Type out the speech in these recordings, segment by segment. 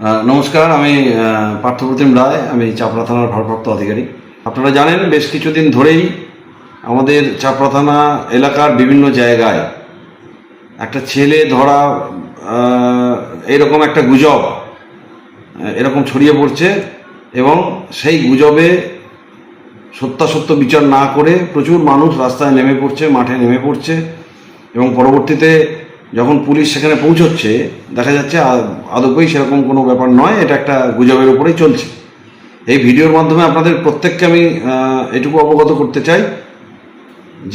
নমস্কার, আমি পার্থপ্রতিম রায়। আমি চাপড়া থানার ভারপ্রাপ্ত আধিকারিক। আপনারা জানেন, বেশ কিছুদিন ধরেই আমাদের চাপড়া থানা এলাকার বিভিন্ন জায়গায় একটা ছেলে ধরা এরকম একটা গুজব এরকম ছড়িয়ে পড়ছে এবং সেই গুজবে সত্যাসত্য বিচার না করে প্রচুর মানুষ রাস্তায় নেমে পড়ছে, মাঠে নেমে পড়ছে এবং পরবর্তীতে যখন পুলিশ সেখানে পৌঁছচ্ছে দেখা যাচ্ছে আদৌই সেরকম কোনো ব্যাপার নয়, এটা একটা গুজবের উপরেই চলছে। এই ভিডিওর মাধ্যমে আপনাদের প্রত্যেককে আমি এটুকু অবগত করতে চাই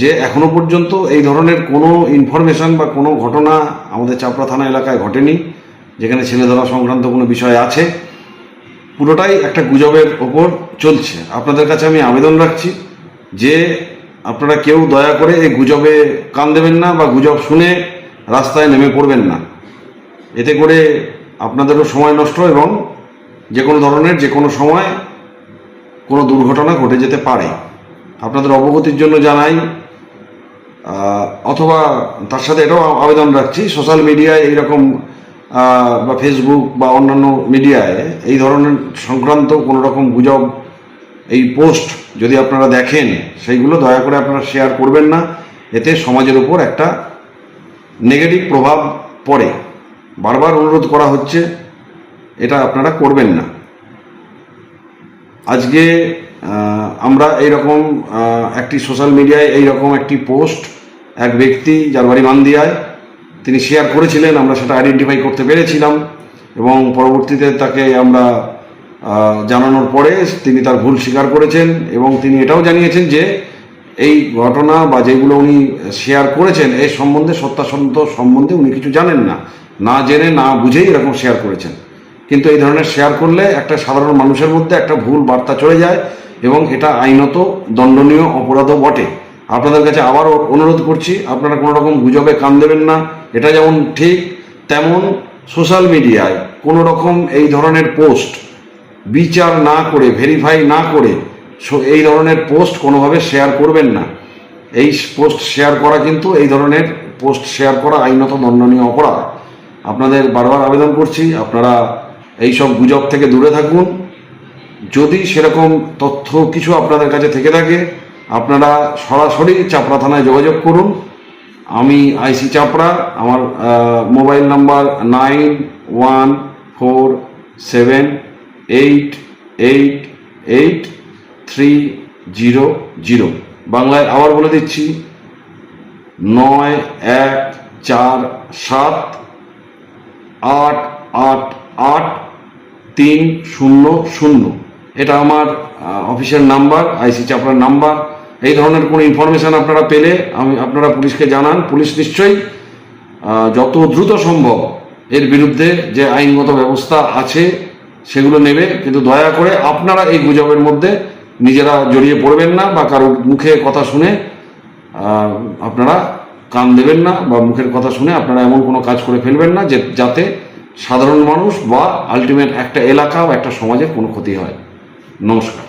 যে এখনো পর্যন্ত এই ধরনের কোনো ইনফরমেশন বা কোনো ঘটনা আমাদের চাপড়া থানা এলাকায় ঘটেনি যেখানে ছেলে ধরা সংক্রান্ত কোনো বিষয় আছে। পুরোটাই একটা গুজবের ওপর চলছে। আপনাদের কাছে আমি আবেদন রাখছি যে আপনারা কেউ দয়া করে এই গুজবে কান দেবেন না বা গুজব শুনে রাস্তায় নেমে পড়বেন না। এতে করে আপনাদেরও সময় নষ্ট এবং যে কোনো ধরনের যে কোনো সময় কোনো দুর্ঘটনা ঘটে যেতে পারে। আপনাদের অবগতির জন্য জানাই, অথবা তার সাথে এটাও আবেদন রাখছি, সোশ্যাল মিডিয়ায় এইরকম বা ফেসবুক বা অন্যান্য মিডিয়ায় এই ধরনের সংক্রান্ত কোনো রকম গুজব এই পোস্ট যদি আপনারা দেখেন সেইগুলো দয়া করে আপনারা শেয়ার করবেন না। এতে সমাজের উপর একটা নেগেটিভ প্রভাব পড়ে। বারবার অনুরোধ করা হচ্ছে, এটা আপনারা করবেন না। আজকে আমরা এইরকম একটি সোশ্যাল মিডিয়ায় এইরকম একটি পোস্ট এক ব্যক্তি যার বাড়ি মান্দিয়ায় তিনি শেয়ার করেছিলেন, আমরা সেটা আইডেন্টিফাই করতে পেরেছিলাম এবং পরবর্তীতে তাকে আমরা জানানোর পরে তিনি তার ভুল স্বীকার করেছেন এবং তিনি এটাও জানিয়েছেন যে এই ঘটনা বা যেগুলো উনি শেয়ার করেছেন এই সম্বন্ধে সত্যাসত্য সম্বন্ধে উনি কিছু জানেন না, না জেনে না বুঝেই এরকম শেয়ার করেছেন। কিন্তু এই ধরনের শেয়ার করলে একটা সাধারণ মানুষের মধ্যে একটা ভুল বার্তা চলে যায় এবং এটা আইনত দণ্ডনীয় অপরাধও বটে। আপনাদের কাছে আবারও অনুরোধ করছি, আপনারা কোনো রকম গুজবে কান দেবেন না। এটা যেমন ঠিক তেমন সোশ্যাল মিডিয়ায় কোনো রকম এই ধরনের পোস্ট বিচার না করে, ভেরিফাই না করে এই ধরনের পোস্ট কোনোভাবে শেয়ার করবেন না। এই পোস্ট শেয়ার করা কিন্তু এই ধরনের পোস্ট শেয়ার করা আইনত দণ্ডনীয় অপরাধ। আপনাদের বারবার আবেদন করছি, আপনারা এই সব গুজব থেকে দূরে থাকুন। যদি সেরকম তথ্য কিছু আপনাদের কাছে থেকে থাকে আপনারা সরাসরি চাপড়া থানায় যোগাযোগ করুন। আমি আইসি চাপড়া, আমার মোবাইল নাম্বার 9148888300। বাংলায় আবার বলে দিচ্ছি, 9147888300। এটা আমার অফিসের নাম্বার, আইসি চাপড়ার নাম্বার। এই ধরনের কোনো ইনফরমেশান আপনারা পেলে আপনারা পুলিশকে জানান। পুলিশ নিশ্চয়ই যত দ্রুত সম্ভব এর বিরুদ্ধে যে আইনগত ব্যবস্থা আছে সেগুলো নেবে। কিন্তু দয়া করে আপনারা এই গুজবের মধ্যে নিজেরা জড়িয়ে পড়বেন না বা কারো মুখে কথা শুনে আপনারা কান দেবেন না বা মুখের কথা শুনে আপনারা এমন কোনো কাজ করে ফেলবেন না যাতে সাধারণ মানুষ বা আলটিমেট একটা এলাকা বা একটা সমাজের কোনো ক্ষতি হয়। নমস্কার।